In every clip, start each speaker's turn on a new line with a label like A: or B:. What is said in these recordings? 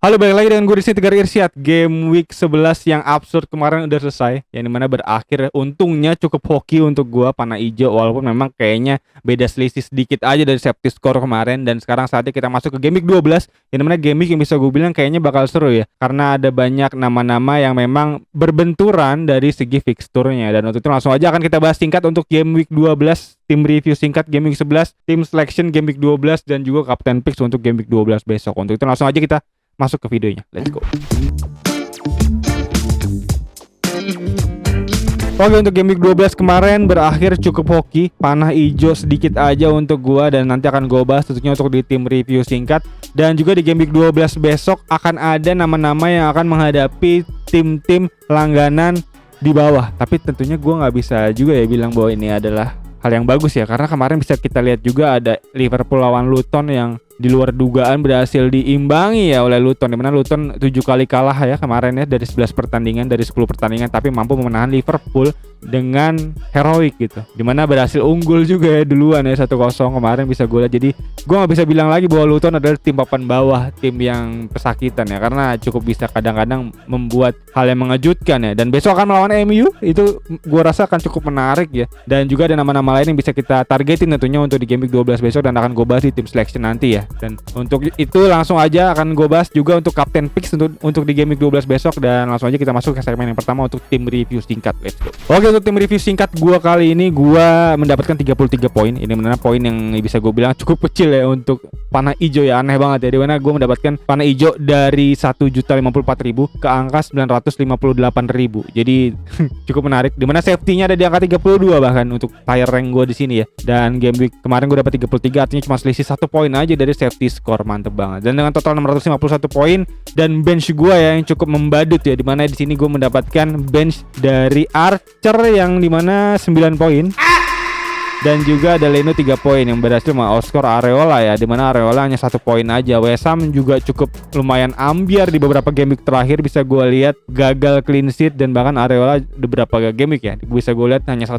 A: Halo, balik lagi dengan gue di sini Tegar Irsyad. Game week 11 yang absurd kemarin udah selesai, yang dimana berakhir untungnya cukup hoki untuk gue panah ijo, walaupun memang kayaknya beda selisih sedikit aja dari safety score kemarin. Dan sekarang saatnya kita masuk ke game week 12, yang dimana game week yang bisa gue bilang kayaknya bakal seru ya, karena ada banyak nama-nama yang memang berbenturan dari segi fixturnya. Dan untuk itu langsung aja akan kita bahas singkat untuk game week 12, tim review singkat game week 11, tim selection game week 12, dan juga captain picks untuk game week 12 besok. Untuk itu langsung aja kita masuk ke videonya, let's go. Oke, untuk game week 12 kemarin berakhir cukup hoki, panah ijo sedikit aja untuk gua, dan nanti akan gua bahas tentunya untuk di tim review singkat. Dan juga di game week 12 besok akan ada nama-nama yang akan menghadapi tim-tim langganan di bawah. Tapi tentunya gua nggak bisa juga ya bilang bahwa ini adalah hal yang bagus ya, karena kemarin bisa kita lihat juga ada Liverpool lawan Luton yang di luar dugaan berhasil diimbangi ya oleh Luton, dimana Luton 7 kali kalah ya kemarin ya dari 11 pertandingan, dari 10 pertandingan, tapi mampu memenahan Liverpool dengan heroik gitu, dimana berhasil unggul juga ya duluan ya 1-0 kemarin bisa gue lihat. Jadi gue gak bisa bilang lagi bahwa Luton adalah tim papan bawah, tim yang pesakitan ya, karena cukup bisa kadang-kadang membuat hal yang mengejutkan ya. Dan besok akan melawan MU, itu gue rasa akan cukup menarik ya. Dan juga ada nama-nama lain yang bisa kita targetin tentunya untuk di game week 12 besok, dan akan gue bahas di tim selection nanti ya. Dan untuk itu langsung aja akan gue bahas juga untuk captain picks untuk di game week 12 besok. Dan langsung aja kita masuk ke segmen yang pertama untuk tim review singkat, let's go. Oke, untuk tim review singkat gue kali ini gue mendapatkan 33 poin. Ini benar poin yang bisa gue bilang cukup kecil ya untuk panah ijo ya, aneh banget ya, dimana gue mendapatkan panah ijo dari 1.054.000 ke angka 958.000. Jadi cukup menarik, dimana safety-nya ada di angka 32 bahkan untuk tier rank gue di sini ya. Dan game week kemarin gue dapat 33, artinya cuma selisih 1 poin aja dari safety score, mantep banget. Dan dengan total 651 poin dan bench gue ya yang cukup membadut ya, dimana di sini gue mendapatkan bench dari Archer yang dimana 9 poin. Dan juga ada Leno 3 poin yang berhasil meng-outscore Areola ya, dimana Areola hanya 1 poin aja. West Ham juga cukup lumayan ambiar di beberapa game week terakhir, bisa gue lihat gagal clean sheet, dan bahkan Areola beberapa game week ya bisa gue lihat hanya 1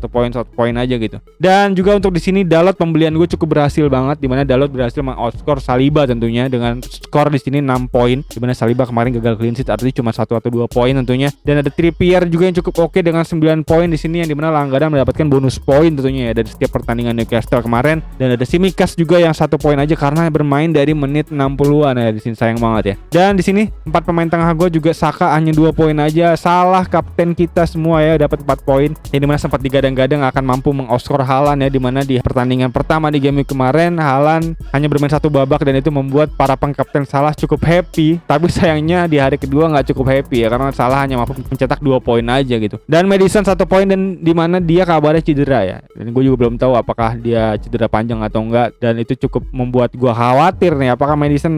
A: poin aja gitu. Dan juga untuk di sini Dalot pembelian gue cukup berhasil banget, dimana Dalot berhasil meng-outscore Saliba tentunya dengan skor di sini 6 poin, dimana Saliba kemarin gagal clean sheet, artinya cuma 1 atau 2 poin tentunya. Dan ada Trippier juga yang cukup oke dengan 9 poin di sini, yang dimana langganan mendapatkan bonus poin tentunya ya dari setiap pertandingan Newcastle kemarin. Dan ada Simikas juga yang 1 poin aja karena bermain dari menit 60-an ya, di sini sayang banget ya. Dan di sini 4 pemain tengah gue juga Saka hanya 2 poin aja. Salah kapten kita semua ya dapat 4 poin, yang dimana sempat digadang-gadang akan mampu meng-outscore Haaland ya, dimana di pertandingan pertama di game week kemarin Haaland hanya bermain 1 babak, dan itu membuat para pengkapten Salah cukup happy. Tapi sayangnya di hari kedua nggak cukup happy ya, karena Salah hanya mampu mencetak 2 poin aja gitu. Dan Maddison 1 poin, dan dimana dia kabarnya cedera ya, dan gue juga belum tahu apakah dia cedera panjang atau enggak, dan itu cukup membuat gua khawatir nih apakah Maddison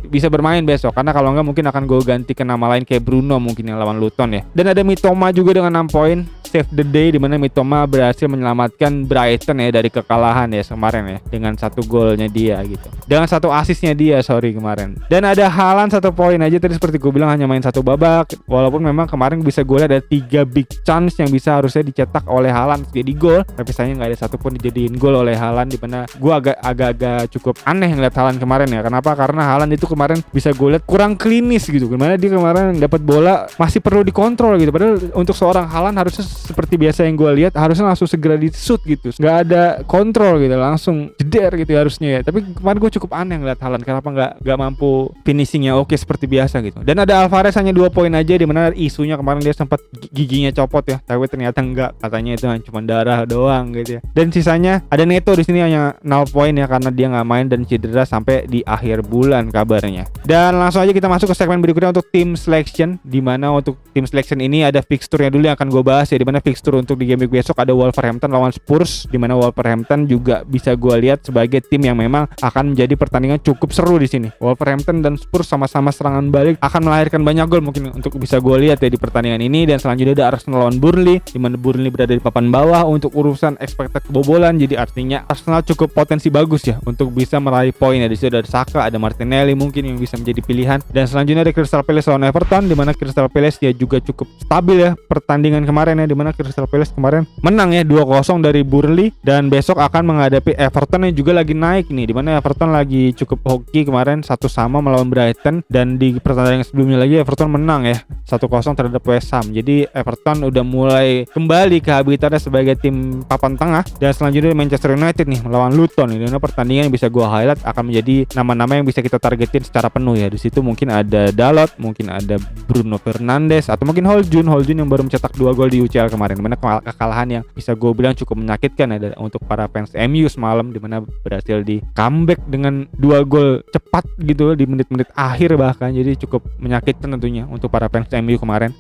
A: bisa bermain besok, karena kalau enggak mungkin akan gua ganti ke nama lain kayak Bruno mungkin yang lawan Luton ya. Dan ada Mitoma juga dengan 6 poin, save the day, dimana Mitoma berhasil menyelamatkan Brighton ya dari kekalahan ya kemarin ya, dengan 1 golnya dia gitu, dengan 1 asisnya dia kemarin. Dan ada Haaland 1 poin aja, tadi seperti gue bilang hanya main 1 babak, walaupun memang kemarin bisa gue lihat ada 3 big chance yang bisa harusnya dicetak oleh Haaland jadi gol, tapi sayangnya nggak ada satupun dijadiin gol oleh Haaland, dimana gue agak cukup aneh ngeliat Haaland kemarin ya. Kenapa? Karena Haaland itu kemarin bisa gue lihat kurang klinis gitu, dimana dia kemarin dapat bola masih perlu dikontrol gitu, padahal untuk seorang Haaland harusnya seperti biasa yang gue lihat harusnya langsung segera di shoot gitu, nggak ada kontrol gitu, langsung jeder gitu harusnya ya. Tapi kemarin gue cukup aneh ngeliat Haaland, kenapa nggak mampu finishingnya oke seperti biasa gitu. Dan ada Alvarez hanya 2 poin aja, dimana isunya kemarin dia sempat giginya copot ya, tapi ternyata enggak, katanya itu cuma darah doang gitu ya. Dan sisanya ada Neto di sini hanya 0 poin ya, karena dia nggak main dan cedera sampai di akhir bulan kabarnya. Dan langsung aja kita masuk ke segmen berikutnya untuk tim selection, dimana untuk tim selection ini ada fixturnya dulu yang akan gue bahas ya, dimana fixture untuk di game week besok ada Wolverhampton lawan Spurs, dimana Wolverhampton juga bisa gue lihat sebagai tim yang memang akan menjadi pertandingan cukup seru di sini. Wolverhampton dan Spurs sama-sama serangan balik akan melahirkan banyak gol mungkin untuk bisa gue lihat ya di pertandingan ini. Dan selanjutnya ada Arsenal lawan Burnley, dimana Burnley berada di papan bawah untuk urusan expected kebobolan, jadi artinya Arsenal cukup potensi bagus ya untuk bisa meraih poin ya. Di situ ada Saka, ada Martinelli mungkin yang bisa menjadi pilihan. Dan selanjutnya ada Crystal Palace lawan Everton, di mana Crystal Palace dia juga cukup stabil ya pertandingan kemarin ya, di dimana Crystal Palace kemarin menang ya 2-0 dari Burnley, dan besok akan menghadapi Everton yang juga lagi naik nih, dimana Everton lagi cukup hoki kemarin 1-1 melawan Brighton, dan di pertandingan sebelumnya lagi Everton menang ya 1-0 terhadap West Ham. Jadi Everton udah mulai kembali ke habitatnya sebagai tim papan tengah. Dan selanjutnya Manchester United nih melawan Luton, ini pertandingan yang bisa gue highlight akan menjadi nama-nama yang bisa kita targetin secara penuh ya. Di situ mungkin ada Dalot, mungkin ada Bruno Fernandes, atau mungkin Holjun yang baru mencetak 2 gol di UCL kemarin, dimana kekalahan yang bisa gue bilang cukup menyakitkan ya untuk para fans MU semalam, dimana berhasil di comeback dengan 2 gol cepat gitu di menit-menit akhir bahkan. Jadi cukup menyakitkan tentunya untuk para fans MU kemarin.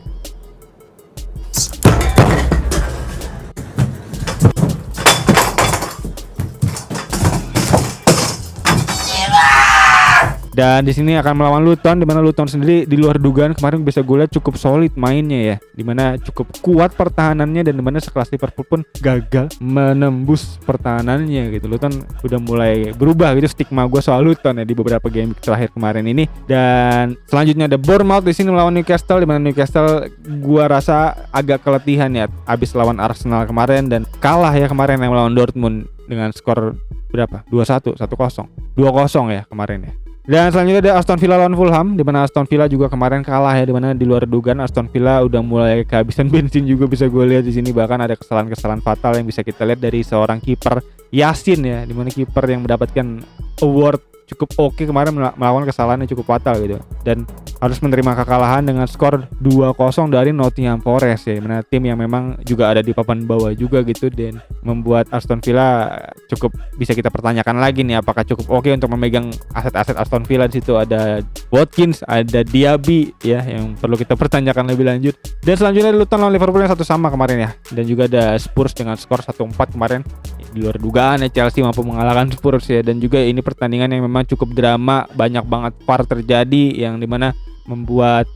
A: Dan di sini akan melawan Luton, di mana Luton sendiri di luar dugaan kemarin bisa gue lihat cukup solid mainnya ya, di mana cukup kuat pertahanannya, dan di mana sekelas Liverpool pun gagal menembus pertahanannya gitu. Luton udah mulai berubah gitu stigma gue soal Luton ya di beberapa game terakhir kemarin ini. Dan selanjutnya ada Bournemouth di sini melawan Newcastle, di mana Newcastle gue rasa agak keletihan ya abis lawan Arsenal kemarin dan kalah ya kemarin yang melawan Dortmund dengan skor berapa? 2-1, 1-0, 2-0 ya kemarin ya. Dan selanjutnya ada Aston Villa lawan Fulham, di mana Aston Villa juga kemarin kalah ya, di mana di luar dugaan Aston Villa udah mulai kehabisan bensin juga bisa gue lihat di sini. Bahkan ada kesalahan-kesalahan fatal yang bisa kita lihat dari seorang kiper Yasin ya, di mana kiper yang mendapatkan award cukup oke kemarin melawan kesalahan yang cukup fatal gitu, dan harus menerima kekalahan dengan skor 2-0 dari Nottingham Forest ya, mana tim yang memang juga ada di papan bawah juga gitu, dan membuat Aston Villa cukup bisa kita pertanyakan lagi nih apakah cukup oke untuk memegang aset-aset Aston Villa. Di situ ada Watkins, ada Diaby ya yang perlu kita pertanyakan lebih lanjut. Dan selanjutnya Luton lawan Liverpool yang 1-1 kemarin ya, dan juga ada Spurs dengan skor 1-4 kemarin. Di luar dugaan ya Chelsea mampu mengalahkan Spurs ya, dan juga ini pertandingan yang memang cukup drama, banyak banget VAR terjadi yang dimana membuat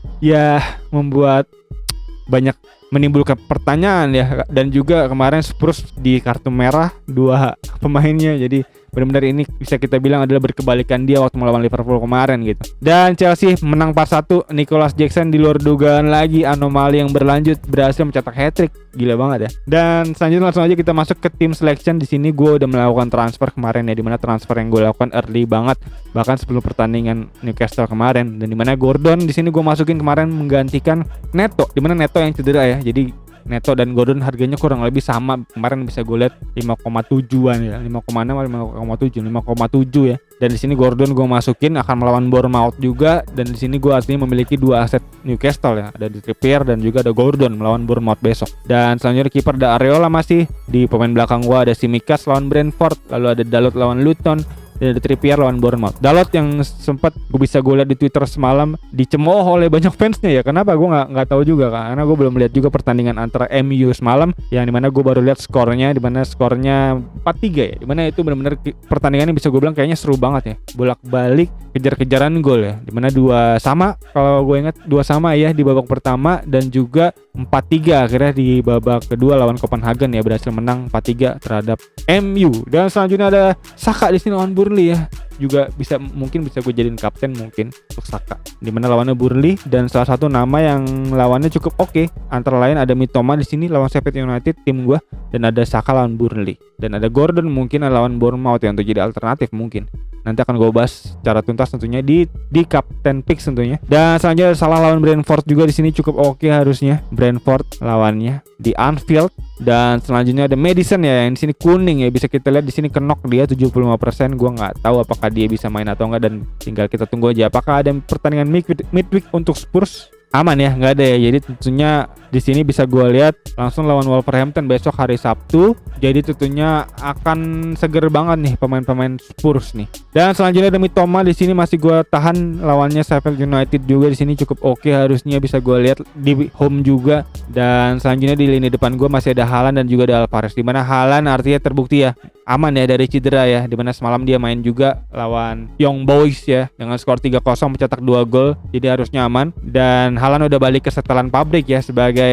A: banyak menimbulkan pertanyaan ya. Dan juga kemarin Spurs di kartu merah 2 pemainnya, jadi benar-benar ini bisa kita bilang adalah berkebalikan dia waktu melawan Liverpool kemarin gitu. Dan Chelsea menang 4-1, Nicholas Jackson di luar dugaan lagi, anomali yang berlanjut, berhasil mencetak hat-trick, gila banget ya. Dan selanjutnya langsung aja kita masuk ke tim selection. Di sini gue udah melakukan transfer kemarin ya, dimana transfer yang gue lakukan early banget, bahkan sebelum pertandingan Newcastle kemarin. Dan dimana Gordon di sini gue masukin kemarin menggantikan Neto, dimana Neto yang cedera ya. Jadi Neto dan Gordon harganya kurang lebih sama, kemarin bisa gue lihat 5,7an ya, 5,6 atau 5,7 ya. Dan di sini Gordon gue masukin akan melawan Bournemouth juga, dan di sini gue artinya memiliki 2 aset Newcastle ya, ada di Trippier dan juga ada Gordon melawan Bournemouth besok. Dan selanjutnya kiper ada Areola masih, di pemain belakang gue ada Tsimikas lawan Brentford, lalu ada Dalot lawan Luton, dan ada Trippier lawan Bournemouth. Dalot yang sempat gue lihat di Twitter semalam dicemooh oleh banyak fansnya ya. Kenapa gue nggak tahu juga, karena gue belum lihat juga pertandingan antara MU semalam yang dimana gue baru lihat skornya, dimana skornya 4-3 ya, dimana itu benar-benar pertandingan yang bisa gue bilang kayaknya seru banget ya, bolak-balik kejar-kejaran gol ya, dimana 2 sama kalau gue ingat, 2 sama ya di babak pertama, dan juga 4-3 akhirnya di babak kedua lawan Copenhagen ya, berhasil menang 4-3 terhadap MU. Dan selanjutnya ada Saka di sini lawan Burnley ya, juga mungkin bisa gue jadiin kapten mungkin untuk Saka, dimana lawannya Burnley, dan salah satu nama yang lawannya cukup oke antara lain ada Mitoma di sini lawan Sheffield United tim gue, dan ada Saka lawan Burnley, dan ada Gordon mungkin lawan Bournemouth ya untuk jadi alternatif mungkin. Nanti akan gue bahas secara tuntas tentunya di Captain Picks tentunya. Dan selanjutnya Salah lawan Brentford juga di sini cukup oke harusnya. Brentford lawannya di Anfield. Dan selanjutnya ada Madison ya yang di sini kuning ya, bisa kita lihat di sini kenok dia 75%. Gua nggak tahu apakah dia bisa main atau enggak, dan tinggal kita tunggu aja apakah ada pertandingan midweek untuk Spurs. Aman ya, nggak ada ya. Jadi tentunya di sini bisa gue lihat langsung lawan Wolverhampton besok hari Sabtu. Jadi tentunya akan seger banget nih pemain-pemain Spurs nih. Dan selanjutnya ada Mitoma di sini masih gue tahan lawannya Sheffield United juga di sini cukup oke harusnya bisa gue lihat di home juga. Dan selanjutnya di lini depan gue masih ada Haaland dan juga ada Alvarez. Dimana Haaland artinya terbukti ya aman ya dari cedera ya, dimana semalam dia main juga lawan Young Boys ya dengan skor 3-0 mencetak 2 gol, jadi harusnya aman. Dan Haaland udah balik ke setelan pabrik ya sebagai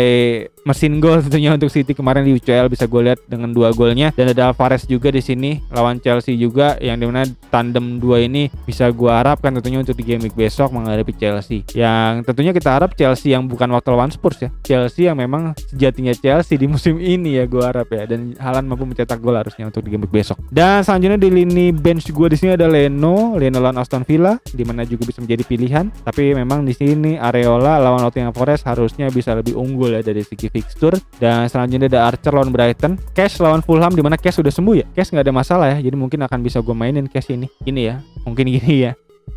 A: mesin gol tentunya untuk City kemarin di UCL, bisa gue lihat dengan 2 golnya. Dan ada Alvarez juga di sini lawan Chelsea juga, yang dimana tandem 2 ini bisa gue harapkan tentunya untuk di game week besok menghadapi Chelsea. Yang tentunya kita harap Chelsea yang bukan waktu lawan Spurs ya, Chelsea yang memang sejatinya Chelsea di musim ini ya, gue harap ya. Dan Haaland mampu mencetak gol harusnya untuk di game week besok. Dan selanjutnya di lini bench gue di sini ada Leno lawan Aston Villa, di mana juga bisa menjadi pilihan. Tapi memang di sini Areola lawan Nottingham Forest harusnya bisa lebih unggul ya dari segi fixture. Dan selanjutnya ada Archer lawan Brighton, Cash lawan Fulham, di mana Cash sudah sembuh ya. Cash nggak ada masalah ya, jadi mungkin akan bisa gue mainin Cash ini ya, mungkin gini ya.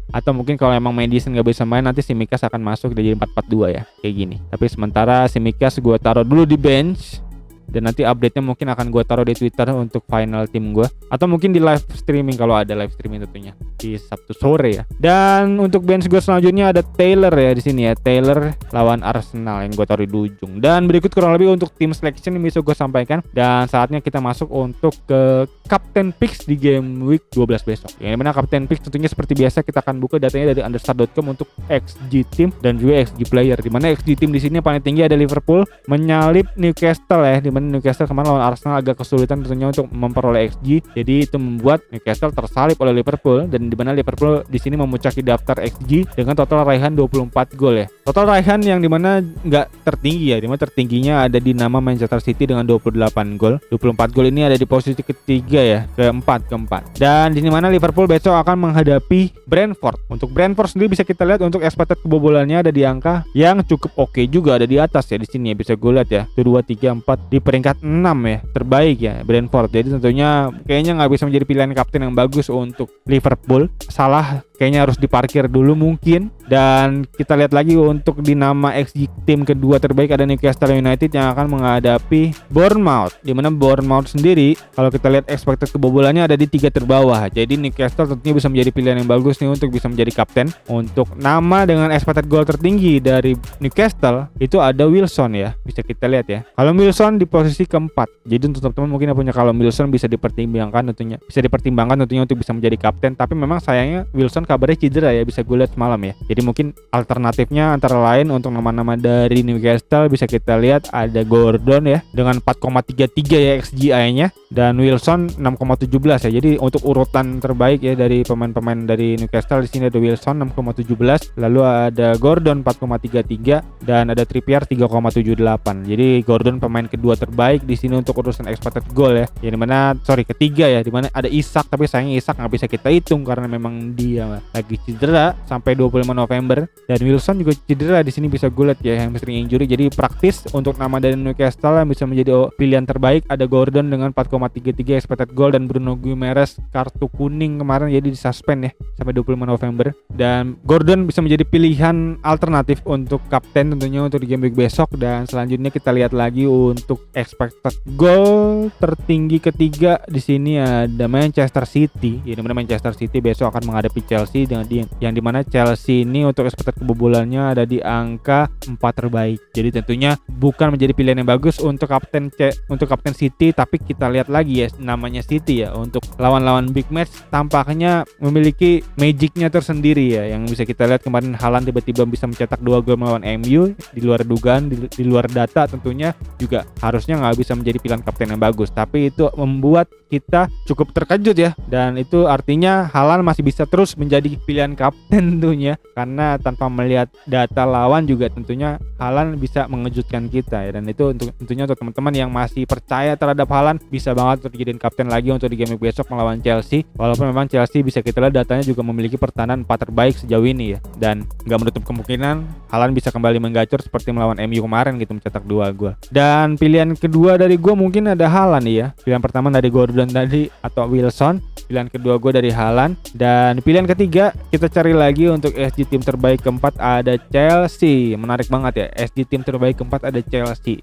A: Atau mungkin kalau emang Madison nggak bisa main, nanti Tsimikas akan masuk jadi 4-4-2 ya, kayak gini. Tapi sementara Tsimikas gue taruh dulu di bench, dan nanti update-nya mungkin akan gue taruh di Twitter untuk final tim gue, atau mungkin di live streaming kalau ada live streaming tentunya di Sabtu sore ya. Dan untuk bench gue selanjutnya ada Taylor ya di sini ya, Taylor lawan Arsenal yang gue taruh di ujung. Dan berikut kurang lebih untuk tim selection yang bisa gue sampaikan, dan saatnya kita masuk untuk ke Captain Picks di game week 12 besok. Yang mana Captain Picks tentunya seperti biasa kita akan buka datanya dari understar.com untuk XG team dan juga XG player. Di mana XG team di sini paling tinggi ada Liverpool menyalip Newcastle ya, di mana Newcastle kemarin lawan Arsenal agak kesulitan tentunya untuk memperoleh XG. Jadi itu membuat Newcastle tersalip oleh Liverpool, dan di mana Liverpool di sini memuncaki daftar XG dengan total raihan 24 gol ya. Total raihan yang dimana nggak tertinggi ya, dimana tertingginya ada di nama Manchester City dengan 28 gol. 24 gol ini ada di posisi ketiga ya, keempat. Dan di mana Liverpool besok akan menghadapi Brentford. Untuk Brentford sendiri bisa kita lihat untuk expected kebobolannya ada di angka yang cukup oke juga, ada di atas ya di sini ya, bisa gue lihat ya. 1, 2, 3, 4 di peringkat 6 ya, terbaik ya Brentford. Jadi tentunya kayaknya nggak bisa menjadi pilihan kapten yang bagus untuk Liverpool. Salah kayaknya harus diparkir dulu mungkin. Dan kita lihat lagi untuk di nama XG tim kedua terbaik ada Newcastle United yang akan menghadapi Bournemouth, di mana Bournemouth sendiri kalau kita lihat expected kebobolannya ada di 3 terbawah. Jadi Newcastle tentunya bisa menjadi pilihan yang bagus nih untuk bisa menjadi kapten. Untuk nama dengan expected goal tertinggi dari Newcastle itu ada Wilson ya, bisa kita lihat ya. Kalau Wilson di posisi keempat. Jadi untuk teman-teman mungkin yang punya kalau Wilson bisa dipertimbangkan tentunya untuk bisa menjadi kapten. Tapi memang sayangnya Wilson kabarnya cedera ya, bisa gue lihat semalam ya. Jadi mungkin alternatifnya antara lain untuk nama-nama dari Newcastle bisa kita lihat ada Gordon ya dengan 4,33 ya XGI-nya, dan Wilson 6,17 ya. Jadi untuk urutan terbaik ya dari pemain-pemain dari Newcastle di sini ada Wilson 6,17, lalu ada Gordon 4,33 dan ada Trippier 3,78. Jadi Gordon pemain kedua terbaik di sini untuk urusan expected goal ya. Yang dimana ketiga ya, dimana ada Isak, tapi sayangnya Isak nggak bisa kita hitung karena memang dia lagi cedera sampai 25 November, dan Wilson juga cedera di sini bisa gue lihat ya, hamstring injury. Jadi praktis untuk nama dari Newcastle yang bisa menjadi pilihan terbaik ada Gordon dengan 4,33 expected goal, dan Bruno Guimaraes kartu kuning kemarin jadi disuspend ya sampai 25 November. Dan Gordon bisa menjadi pilihan alternatif untuk kapten tentunya untuk di game week besok. Dan selanjutnya kita lihat lagi untuk expected goal tertinggi ketiga di sini ada Manchester City. Ya, dimana Manchester City besok akan menghadapi Chelsea dengan yang dimana Chelsea ini untuk expected kebobolannya ada di angka 4 terbaik. Jadi tentunya bukan menjadi pilihan yang bagus untuk kapten City. Tapi kita lihat lagi ya, namanya City ya, untuk lawan-lawan big match tampaknya memiliki magicnya tersendiri ya, yang bisa kita lihat kemarin Haaland tiba-tiba bisa mencetak 2 gol melawan MU di luar dugaan, di luar data tentunya juga harusnya nggak bisa menjadi pilihan kapten yang bagus. Tapi itu membuat kita cukup terkejut ya, dan itu artinya Haaland masih bisa terus menjadi pilihan kapten tentunya, karena tanpa melihat data lawan juga tentunya Haaland bisa mengejutkan kita ya. Dan itu tentunya untuk teman-teman yang masih percaya terhadap Haaland bisa banget untuk dijadiin kapten lagi untuk di game besok melawan Chelsea. Walaupun memang Chelsea bisa kita lihat datanya juga memiliki pertahanan 4 terbaik sejauh ini ya, dan nggak menutup kemungkinan Haaland bisa kembali menggacor seperti melawan MU kemarin gitu, mencetak 2 gol. Dan pilihan kedua dari gue mungkin ada Haaland ya. Pilihan pertama dari Gordon tadi atau Wilson, pilihan kedua gue dari Haaland, dan pilihan ketiga kita cari lagi untuk SG tim terbaik keempat ada Chelsea. Menarik banget ya, SG tim terbaik keempat ada Chelsea.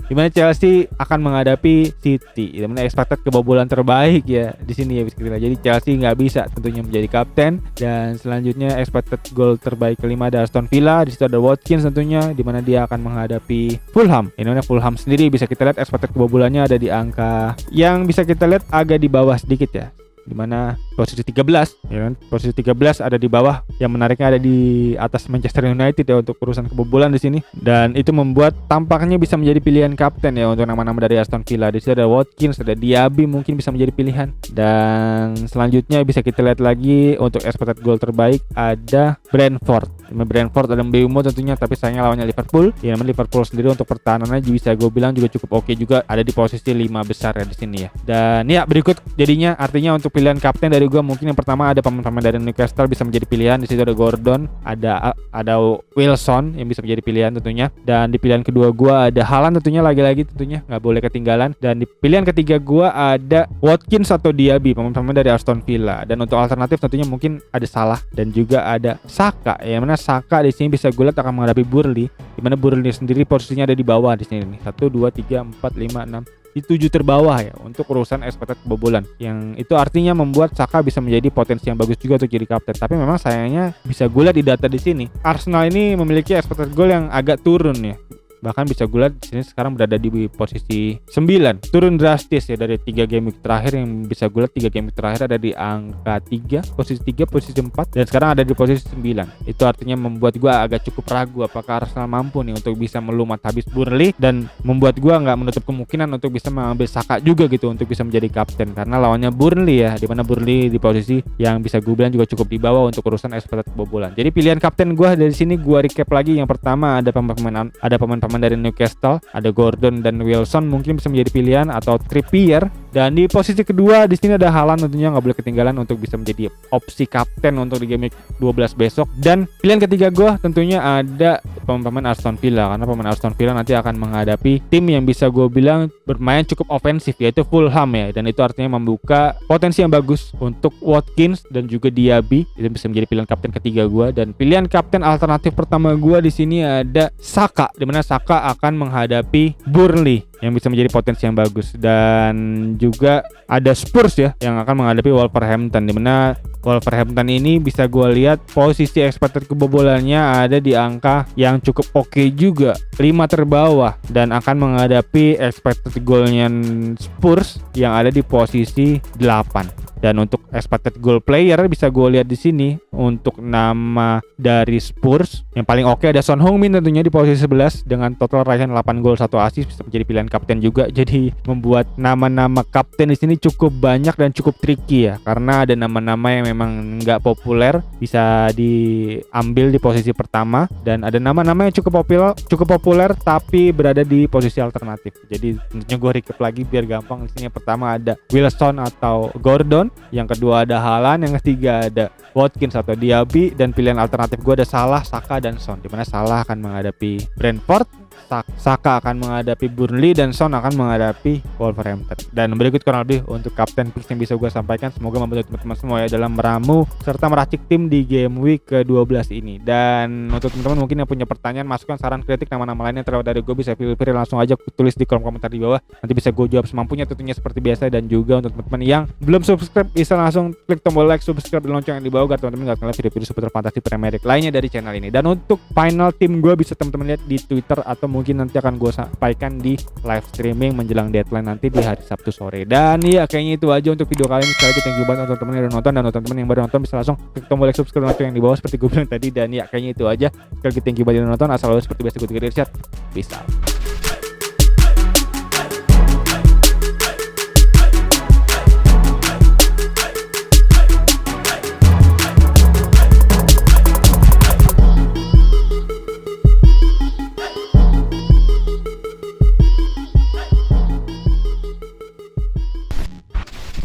A: Dimana Chelsea akan menghadapi City, dimana expected kebobolan terbaik ya di sini ya bisa kita. Jadi Chelsea nggak bisa tentunya menjadi kapten. Dan selanjutnya expected goal terbaik kelima ada Aston Villa, di situ ada Watkins tentunya, dimana dia akan menghadapi Fulham. Ini Fulham sendiri bisa kita lihat expected kebobolannya ada di angka yang bisa kita lihat agak di bawah sedikit ya, dimana posisi 13 ya kan. Posisi 13 ada di bawah, yang menariknya ada di atas Manchester United ya untuk urusan kebobolan di sini, dan itu membuat tampaknya bisa menjadi pilihan kapten ya untuk nama-nama dari Aston Villa. Di sini ada Watkins, ada Diaby mungkin bisa menjadi pilihan, dan selanjutnya bisa kita lihat lagi untuk expected goal terbaik ada Brentford ada Mbeumo tentunya, tapi sayangnya lawannya Liverpool. Ya memang Liverpool sendiri untuk pertahanannya bisa gue bilang juga cukup oke juga, ada di posisi 5 besar ya di sini ya. Dan ya berikut jadinya artinya untuk pilihan kapten dari gue, mungkin yang pertama ada pemain-pemain dari Newcastle bisa menjadi pilihan. Di situ ada Gordon, ada Wilson yang bisa menjadi pilihan tentunya. Dan di pilihan kedua gue ada Haaland tentunya, lagi-lagi tentunya nggak boleh ketinggalan. Dan di pilihan ketiga gue ada Watkins atau Diaby, pemain-pemain dari Aston Villa. Dan untuk alternatif tentunya mungkin ada Salah dan juga ada Saka, yang mana Saka di sini bisa gue lihat akan menghadapi Burnley, di mana Burnley sendiri posisinya ada di bawah di sini nih. 1 2 3 4 5 6 di 7 terbawah ya untuk urusan expected kebobolan. Yang itu artinya membuat Saka bisa menjadi potensi yang bagus juga untuk jadi kapten. Tapi memang sayangnya bisa gue lihat di data di sini, Arsenal ini memiliki expected goal yang agak turun ya. Bahkan bisa gue lihat di sini sekarang berada di posisi 9, turun drastis ya dari 3 game week terakhir. Yang bisa gue lihat 3 game week terakhir ada di angka 3, posisi 3, posisi 4, dan sekarang ada di posisi 9. Itu artinya membuat gue agak cukup ragu apakah Arsenal mampu nih untuk bisa melumat habis Burnley, dan membuat gue nggak menutup kemungkinan untuk bisa mengambil Saka juga gitu untuk bisa menjadi kapten, karena lawannya Burnley ya, dimana Burnley di posisi yang bisa gue bilang juga cukup di bawah untuk urusan expected kebobolan. Jadi pilihan kapten gue dari sini gue recap lagi. Yang pertama ada pemain dari Newcastle, ada Gordon dan Wilson mungkin bisa menjadi pilihan, atau Trippier. Dan di posisi kedua di sini ada Haaland tentunya, nggak boleh ketinggalan untuk bisa menjadi opsi kapten untuk di game 12 besok. Dan pilihan ketiga gue tentunya ada pemain Aston Villa, karena pemain Aston Villa nanti akan menghadapi tim yang bisa gue bilang bermain cukup ofensif, yaitu Fulham ya, dan itu artinya membuka potensi yang bagus untuk Watkins dan juga Diaby. Itu bisa menjadi pilihan kapten ketiga gue. Dan pilihan kapten alternatif pertama gue di sini ada Saka, dimana Saka akan menghadapi Burnley yang bisa menjadi potensi yang bagus. Dan juga ada Spurs ya yang akan menghadapi Wolverhampton, dimana Wolverhampton ini bisa gue lihat posisi expected kebobolannya ada di angka yang cukup oke juga, 5 terbawah, dan akan menghadapi expected goalnya Spurs yang ada di posisi 8. Dan untuk expected goal player bisa gue lihat di sini untuk nama dari Spurs yang paling oke ada Son Heung-min tentunya di posisi 11 dengan total raihan 8 gol 1 assist, bisa menjadi pilihan kapten juga. Jadi membuat nama-nama kapten di sini cukup banyak dan cukup tricky ya, karena ada nama-nama yang memang nggak populer bisa diambil di posisi pertama, dan ada nama-nama yang cukup populer tapi berada di posisi alternatif. Jadi tentunya gue recap lagi biar gampang. Di sini yang pertama ada Wilson atau Gordon, yang kedua ada Haaland, yang ketiga ada Watkins atau Diaby, dan pilihan alternatif gue ada Salah, Saka, dan Son, dimana Salah akan menghadapi Brentford, Saka akan menghadapi Burnley, dan Son akan menghadapi Wolverhampton. Dan berikut kurang lebih untuk kapten picks yang bisa gue sampaikan. Semoga membantu teman-teman semua ya dalam meramu serta meracik tim di game week ke-12 ini. Dan untuk teman-teman mungkin yang punya pertanyaan, masukan, saran, kritik, nama-nama lainnya terlewat dari gue, bisa feel free langsung aja tulis di kolom komentar di bawah. Nanti bisa gue jawab semampunya tentunya seperti biasa. Dan juga untuk teman-teman yang belum subscribe bisa langsung klik tombol like, subscribe, dan lonceng yang di bawah agar teman-teman gak ketinggalan video-video seputar fantasi Premier League lainnya dari channel ini. Dan untuk final tim gue bisa teman-teman lihat di Twitter, atau mungkin nanti akan gue sampaikan di live streaming menjelang deadline nanti di hari Sabtu sore. Dan ya kayaknya itu aja untuk video kali ini. Sekali lagi thank you banget untuk teman-teman yang udah nonton, dan untuk teman-teman yang baru nonton bisa langsung klik tombol like, subscribe, dan yang di bawah seperti gue bilang tadi. Dan ya kayaknya itu aja. Sekali lagi thank you banget yang udah nonton. Asal lo seperti biasa gue Richard. Peace out.